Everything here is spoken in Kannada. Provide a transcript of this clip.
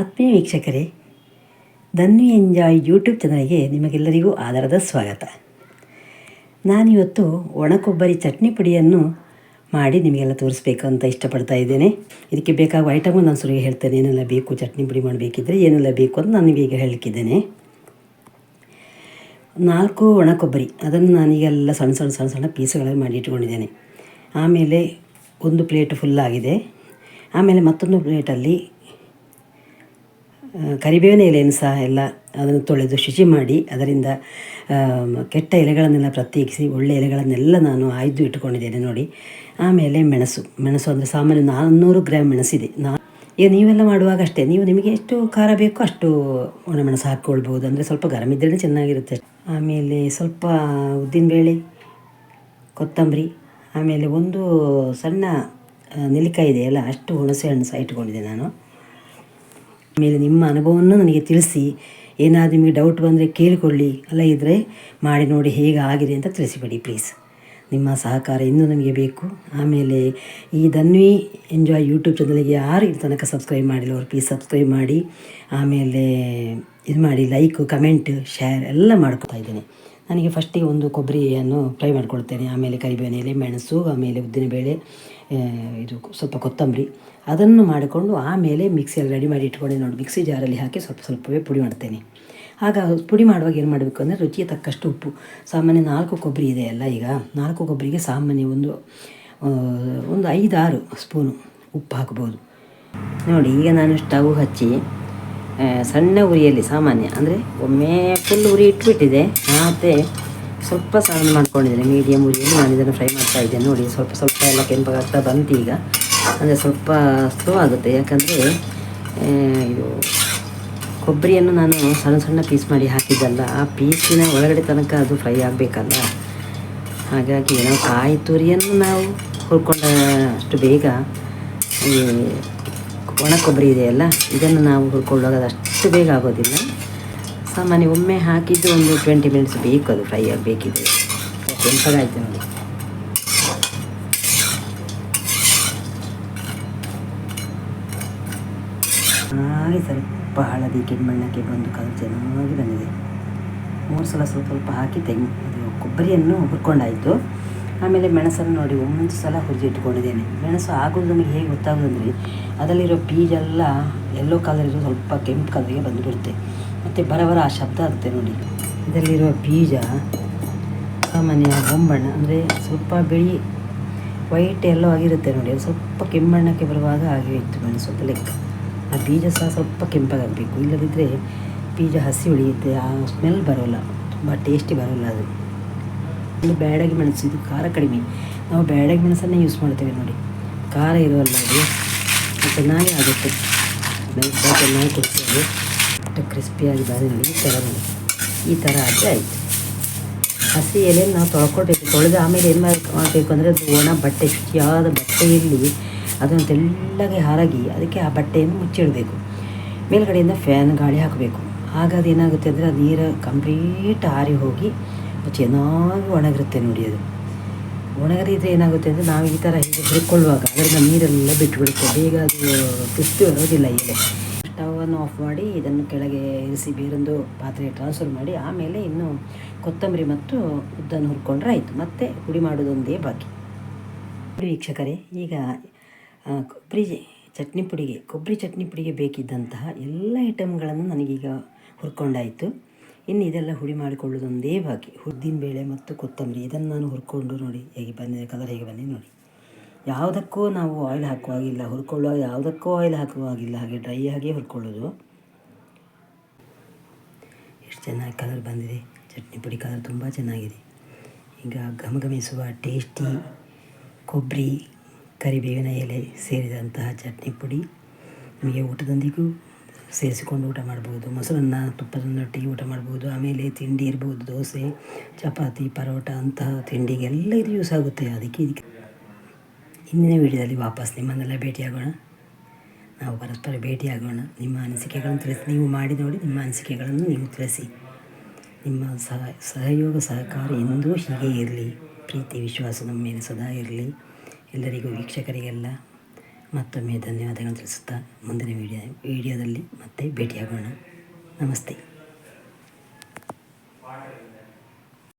ಆತ್ಮೀಯ ವೀಕ್ಷಕರೇ, ಧನ್ವಿ ಎಂಜಾಯ್ ಯೂಟ್ಯೂಬ್ ಚಾನಲ್ಗೆ ನಿಮಗೆಲ್ಲರಿಗೂ ಆಧಾರದ ಸ್ವಾಗತ. ನಾನಿವತ್ತು ಒಣ ಕೊಬ್ಬರಿ ಚಟ್ನಿ ಪುಡಿಯನ್ನು ಮಾಡಿ ನಿಮಗೆಲ್ಲ ತೋರಿಸ್ಬೇಕು ಅಂತ ಇಷ್ಟಪಡ್ತಾ ಇದ್ದೇನೆ. ಇದಕ್ಕೆ ಬೇಕಾಗುವ ಐಟಮು ನಾನು ಸುರಿಗೆ ಹೇಳ್ತೇನೆ. ಏನೆಲ್ಲ ಬೇಕು ಚಟ್ನಿ ಪುಡಿ ಮಾಡಬೇಕಿದ್ರೆ ಏನೆಲ್ಲ ಬೇಕು ಅಂತ ನಾನು ನಿಮಗೆ ಹೇಳಲಿಕ್ಕಿದ್ದೇನೆ. 4 ಒಣ ಕೊಬ್ಬರಿ, ಅದನ್ನು ನಾನೀಗೆಲ್ಲ ಸಣ್ಣ ಸಣ್ಣ ಪೀಸ್ಗಳಲ್ಲಿ ಮಾಡಿ ಇಟ್ಕೊಂಡಿದ್ದೇನೆ. ಆಮೇಲೆ 1 ಪ್ಲೇಟ್ ಫುಲ್ಲಾಗಿದೆ. ಆಮೇಲೆ ಮತ್ತೊಂದು ಪ್ಲೇಟಲ್ಲಿ ಕರಿಬೇವಿನ ಎಲೆಯನ್ನು ಸಹ ಎಲ್ಲ ಅದನ್ನು ತೊಳೆದು ಶುಚಿ ಮಾಡಿ ಅದರಿಂದ ಕೆಟ್ಟ ಎಲೆಗಳನ್ನೆಲ್ಲ ಪ್ರತ್ಯೇಕಿಸಿ ಒಳ್ಳೆಯ ಎಲೆಗಳನ್ನೆಲ್ಲ ನಾನು ಆಯ್ದು ಇಟ್ಟುಕೊಂಡಿದ್ದೇನೆ ನೋಡಿ. ಆಮೇಲೆ ಮೆಣಸು ಅಂದರೆ ಸಾಮಾನ್ಯ 400 ಗ್ರಾಮ್ ಮೆಣಸಿದೆ. ಈಗ ನೀವೆಲ್ಲ ಮಾಡುವಾಗ ಅಷ್ಟೇ, ನಿಮಗೆ ಎಷ್ಟು ಖಾರ ಬೇಕೋ ಅಷ್ಟು ಒಣಮೆಣಸು ಹಾಕ್ಕೊಳ್ಬೋದು. ಅಂದರೆ ಸ್ವಲ್ಪ ಗರಂ ಇದ್ರೇ ಚೆನ್ನಾಗಿರುತ್ತೆ. ಆಮೇಲೆ ಸ್ವಲ್ಪ ಉದ್ದಿನಬೇಳೆ, ಕೊತ್ತಂಬರಿ, ಆಮೇಲೆ 1 ಸಣ್ಣ ನೆಲ್ಲಿಕಾಯಿ ಇದೆಯಲ್ಲ ಅಷ್ಟು ಹುಣಸೆ ಹಣ್ಣು ಸಹ ಇಟ್ಕೊಂಡಿದ್ದೆ ನಾನು. ಆಮೇಲೆ ನಿಮ್ಮ ಅನುಭವವನ್ನು ನನಗೆ ತಿಳಿಸಿ, ಏನಾದರೂ ನಿಮಗೆ ಡೌಟ್ ಬಂದರೆ ಕೇಳಿಕೊಳ್ಳಿ, ಅಲ್ಲ ಇದ್ದರೆ ಮಾಡಿ ನೋಡಿ ಹೇಗೆ ಆಗಿದೆ ಅಂತ ತಿಳಿಸಿಬಿಡಿ ಪ್ಲೀಸ್. ನಿಮ್ಮ ಸಹಕಾರ ಇನ್ನೂ ನಮಗೆ ಬೇಕು. ಆಮೇಲೆ ಈ ಧನ್ವಿ ಎಂಜಾಯ್ ಯೂಟ್ಯೂಬ್ ಚಾನಲ್ಗೆ ಯಾರು ಇಲ್ಲಿ ತನಕ ಸಬ್ಸ್ಕ್ರೈಬ್ ಮಾಡಿಲ್ಲ ಅವರು ಪ್ಲೀಸ್ ಸಬ್ಸ್ಕ್ರೈಬ್ ಮಾಡಿ, ಆಮೇಲೆ ಇದು ಮಾಡಿ ಲೈಕು ಕಮೆಂಟ್ ಶೇರ್ ಎಲ್ಲ ಮಾಡ್ಕೊತಾ ಇದ್ದೇನೆ. ನನಗೆ ಫಸ್ಟಿಗೆ 1 ಕೊಬ್ಬರಿಯನ್ನು ಫ್ರೈ ಮಾಡ್ಕೊಳ್ತೇನೆ. ಆಮೇಲೆ ಕರಿಬೇವಿನ ಎಲೆ, ಮೆಣಸು, ಆಮೇಲೆ ಉದ್ದಿನಬೇಳೆ, ಇದು ಸ್ವಲ್ಪ ಕೊತ್ತಂಬರಿ ಅದನ್ನು ಮಾಡಿಕೊಂಡು ಆಮೇಲೆ ಮಿಕ್ಸಿಯಲ್ಲಿ ರೆಡಿ ಮಾಡಿ ಇಟ್ಕೊಂಡೆ ನೋಡಿ. ಮಿಕ್ಸಿ ಜಾರಲ್ಲಿ ಹಾಕಿ ಸ್ವಲ್ಪವೇ ಪುಡಿ ಮಾಡ್ತೇನೆ. ಆಗ ಪುಡಿ ಮಾಡುವಾಗ ಏನು ಮಾಡಬೇಕು ಅಂದರೆ ರುಚಿಗೆ ತಕ್ಕಷ್ಟು ಉಪ್ಪು. ಸಾಮಾನ್ಯ 4 ಕೊಬ್ಬರಿ ಇದೆಯಲ್ಲ, ಈಗ 4 ಕೊಬ್ಬರಿಗೆ ಸಾಮಾನ್ಯ ಒಂದು 5-6 ಸ್ಪೂನು ಉಪ್ಪು ಹಾಕ್ಬೋದು ನೋಡಿ. ಈಗ ನಾನು ಸ್ಟವ್ ಹಚ್ಚಿ ಸಣ್ಣ ಉರಿಯಲ್ಲಿ ಸಾಮಾನ್ಯ ಅಂದರೆ ಒಮ್ಮೆ ಫುಲ್ ಉರಿ ಇಟ್ಬಿಟ್ಟಿದೆ, ಮತ್ತು ಸ್ವಲ್ಪ ಸಣ್ಣ ಮಾಡ್ಕೊಂಡಿದ್ದೇನೆ. ಮೀಡಿಯಮ್ ಉರಿಯಲ್ಲಿ ನಾನು ಇದನ್ನು ಫ್ರೈ ಮಾಡ್ತಾ ಇದ್ದೇನೆ ನೋಡಿ. ಸ್ವಲ್ಪ ಎಲ್ಲ ಕೆಂಪಾಗ್ತಾ ಬಂತು ಈಗ. ಅಂದರೆ ಸ್ವಲ್ಪ ಸ್ಲೋ ಆಗುತ್ತೆ, ಯಾಕಂದರೆ ಇದು ಕೊಬ್ಬರಿಯನ್ನು ನಾನು ಸಣ್ಣ ಪೀಸ್ ಮಾಡಿ ಹಾಕಿದ್ದಲ್ಲ, ಆ ಪೀಸಿನ ಒಳಗಡೆ ತನಕ ಅದು ಫ್ರೈ ಆಗಬೇಕಲ್ಲ. ಹಾಗಾಗಿ ನಾವು ಕಾಯಿ ತುರಿಯನ್ನು ನಾವು ಹುರ್ಕೊಂಡ ಅಷ್ಟು ಬೇಗ ಈ ಒಣ ಕೊಬ್ಬರಿ ಇದೆಯಲ್ಲ ಇದನ್ನು ನಾವು ಹುರ್ಕೊಳ್ಳುವಾಗ ಅದು ಅಷ್ಟು ಬೇಗ ಆಗೋದಿಲ್ಲ. ಸಾಮಾನ್ಯ ಒಮ್ಮೆ ಹಾಕಿದ್ದು ಒಂದು 20 ಮಿನಿಟ್ಸ್ ಬೇಕು ಅದು ಫ್ರೈ ಆಗಬೇಕಿದೆ. ಕೆಂಪಗಾಯ್ತು ನೋಡಿ. ಹಾಗೆ ಸ್ವಲ್ಪ ಹಳದಿ ಕೆಂಬಣ್ಣಕ್ಕೆ ಬಂದು ಕಲರ್ ಚೆನ್ನಾಗಿ ಬಂದಿದೆ. 3 ಸಲ ಸ್ವಲ್ಪ ಹಾಕಿ ಇದು ಕೊಬ್ಬರಿಯನ್ನು ಹುರ್ಕೊಂಡಾಯಿತು. ಆಮೇಲೆ ಮೆಣಸನ್ನು ನೋಡಿ 1 ಸಲ ಹುರಿದಿಟ್ಕೊಂಡಿದ್ದೇನೆ. ಮೆಣಸು ಆಗೋದು ನಮಗೆ ಹೇಗೆ ಗೊತ್ತಾಗೋದು ಅಂದರೆ ಅದರಲ್ಲಿರೋ ಬೀಜ ಎಲ್ಲ ಯೆಲ್ಲೋ ಕಲರ್ ಇರೋ ಸ್ವಲ್ಪ ಕೆಂಪು ಕಲರಿಗೆ ಬಂದುಬಿಡುತ್ತೆ, ಮತ್ತು ಬರಬರ ಆ ಶಬ್ದ ಆಗುತ್ತೆ ನೋಡಿ. ಇದರಲ್ಲಿರುವ ಬೀಜ ಸಾಮಾನ್ಯ ಬೊಂಬಣ್ಣ ಅಂದರೆ ಸ್ವಲ್ಪ ಬಿಳಿ ವೈಟ್ ಎಲ್ಲೋ ಆಗಿರುತ್ತೆ ನೋಡಿ. ಅದು ಸ್ವಲ್ಪ ಕೆಂಬಣ್ಣಕ್ಕೆ ಬರುವಾಗ ಹಾಗೆ ಇತ್ತು ಮೆಣಸು ಸ್ವಲ್ಪ ಲೆಕ್ಕ. ಆ ಬೀಜ ಸಹ ಸ್ವಲ್ಪ ಕೆಂಪಾಗಬೇಕು, ಇಲ್ಲದಿದ್ದರೆ ಬೀಜ ಹಸಿ ಉಳಿಯುತ್ತೆ, ಆ ಸ್ಮೆಲ್ ಬರೋಲ್ಲ, ತುಂಬ ಟೇಸ್ಟಿ ಬರೋಲ್ಲ ಅದು. ಒಂದು ಬ್ಯಾಡಗಿ ಮೆಣಸು, ಇದು ಖಾರ ಕಡಿಮೆ, ನಾವು ಬ್ಯಾಡಗಿ ಮೆಣಸನ್ನೇ ಯೂಸ್ ಮಾಡ್ತೇವೆ ನೋಡಿ. ಖಾರ ಇರೋಲ್ಲ ಅದು, ಚೆನ್ನಾಗಿ ಆಗುತ್ತೆ. ಮೆಣಸು ಚೆನ್ನಾಗಿ ಕೊಡ್ತೇವೆ, ಅಷ್ಟು ಕ್ರಿಸ್ಪಿಯಾಗಿ ಬಾರಿ ನೋಡಿ. ಈ ಥರ ಆದರೆ ಆಯಿತು. ಹಸಿ ಎಲೆಯನ್ನು ನಾವು ತೊಳೆದು ಆಮೇಲೆ ಏನು ಮಾಡಬೇಕು ಅಂದರೆ ಅದು ಒಣ ಬಟ್ಟೆ, ಶುಚಿಯಾದ ಬಟ್ಟೆಯಲ್ಲಿ ಅದನ್ನು ತೆಳ್ಳಗೆ ಹರಗಿ ಅದಕ್ಕೆ ಆ ಬಟ್ಟೆಯನ್ನು ಮುಚ್ಚಿಡಬೇಕು. ಮೇಲ್ಗಡೆಯಿಂದ ಫ್ಯಾನ್ ಗಾಳಿ ಹಾಕಬೇಕು. ಆಗ ಅದು ಏನಾಗುತ್ತೆ ಅಂದರೆ ಅದು ನೀರು ಕಂಪ್ಲೀಟ್ ಆರಿ ಹೋಗಿ ಚೆನ್ನಾಗಿ ಒಣಗಿರುತ್ತೆ ನೋಡಿ. ಅದು ಒಣಗದಿದ್ರೆ ಏನಾಗುತ್ತೆ ಅಂದರೆ ನಾವು ಈ ಥರ ಹೀಗೆ ಹುರ್ಕೊಳ್ಳುವಾಗ ಅದರಿಂದ ನೀರೆಲ್ಲ ಬಿಟ್ಟುಬಿಡುತ್ತೆ, ಬೇಗ ಅದು ಕ್ರಿಸ್ಪಿ ಬರೋದಿಲ್ಲ ಎಲೆ. ಸ್ಟವನ್ನು ಆಫ್ ಮಾಡಿ ಇದನ್ನು ಕೆಳಗೆ ಇರಿಸಿ ಬೇರೊಂದು ಪಾತ್ರೆಗೆ ಟ್ರಾನ್ಸ್ಫರ್ ಮಾಡಿ ಆಮೇಲೆ ಇನ್ನು ಕೊತ್ತಂಬರಿ ಮತ್ತು ಉದ್ದನ್ನು ಹುರ್ಕೊಂಡ್ರೆ ಆಯಿತು. ಮತ್ತು ಪುಡಿ ಮಾಡೋದೊಂದೇ ಬಾಕಿ. ವೀಕ್ಷಕರೇ, ಈಗ ಕೊಬ್ಬರಿ ಚಟ್ನಿ ಪುಡಿಗೆ ಬೇಕಿದ್ದಂತಹ ಎಲ್ಲ ಐಟಮ್ಗಳನ್ನು ನನಗೀಗ ಹುರ್ಕೊಂಡಾಯಿತು. ಇನ್ನು ಇದೆಲ್ಲ ಹುಡಿ ಮಾಡಿಕೊಳ್ಳೋದೊಂದೇ ಬಾಕಿ. ಉದ್ದಿನಬೇಳೆ ಮತ್ತು ಕೊತ್ತಂಬರಿ ಇದನ್ನು ನಾನು ಹುರ್ಕೊಂಡು ನೋಡಿ ಹೇಗೆ ಬಂದಿದೆ, ಕಲರ್ ಹೇಗೆ ಬಂದಿದೆ ನೋಡಿ. ಯಾವುದಕ್ಕೂ ನಾವು ಆಯಿಲ್ ಹಾಕುವಾಗಿಲ್ಲ, ಹುರ್ಕೊಳ್ಳುವಾಗ ಯಾವುದಕ್ಕೂ ಆಯಿಲ್ ಹಾಕುವಾಗಿಲ್ಲ, ಹಾಗೆ ಡ್ರೈ ಆಗಿ ಹುರ್ಕೊಳ್ಳೋದು. ಎಷ್ಟು ಚೆನ್ನಾಗಿ ಕಲರ್ ಬಂದಿದೆ, ಚಟ್ನಿ ಪುಡಿ ಕಲರ್ ತುಂಬ ಚೆನ್ನಾಗಿದೆ. ಈಗ ಘಮಘಮಿಸುವ ಟೇಸ್ಟಿ ಕೊಬ್ಬರಿ ಕರಿಬೇವಿನ ಎಲೆ ಸೇರಿದಂತಹ ಚಟ್ನಿ ಪುಡಿ ನಿಮಗೆ ಊಟದೊಂದಿಗೂ ಸೇರಿಸಿಕೊಂಡು ಊಟ ಮಾಡ್ಬೋದು. ಮೊಸರನ್ನ ತುಪ್ಪದೊಂದಿಗೆ ಊಟ ಮಾಡ್ಬೋದು. ಆಮೇಲೆ ತಿಂಡಿ ಇರ್ಬೋದು, ದೋಸೆ, ಚಪಾತಿ, ಪರೋಟ ಅಂತಹ ತಿಂಡಿಗೆಲ್ಲ ಇದು ಯೂಸ್ ಆಗುತ್ತೆ. ಅದಕ್ಕೆ ಇಂದಿನ ವಿಡಿಯೋದಲ್ಲಿ ವಾಪಸ್ ನಿಮ್ಮನ್ನೆಲ್ಲ ಭೇಟಿಯಾಗೋಣ, ನಾವು ಪರಸ್ಪರ ಭೇಟಿಯಾಗೋಣ. ನಿಮ್ಮ ಅನಿಸಿಕೆಗಳನ್ನು ತಿಳಿಸಿ, ನೀವು ಮಾಡಿ ನೋಡಿ, ನಿಮ್ಮ ಅನಿಸಿಕೆಗಳನ್ನು ನೀವು ತಿಳಿಸಿ. ನಿಮ್ಮ ಸಹಯೋಗ ಸಹಕಾರ ಎಂದೂ ಹೀಗೆ ಇರಲಿ. ಪ್ರೀತಿ ವಿಶ್ವಾಸ ನಮ್ಮ ಮೇಲೆ ಸದಾ ಇರಲಿ. ಎಲ್ಲರಿಗೂ ವೀಕ್ಷಕರಿಗೆಲ್ಲ ಮತ್ತೊಮ್ಮೆ ಧನ್ಯವಾದಗಳನ್ನು ತಿಳಿಸುತ್ತಾ ಮುಂದಿನ ವಿಡಿಯೋದಲ್ಲಿ ಮತ್ತೆ ಭೇಟಿಯಾಗೋಣ. ನಮಸ್ತೆ.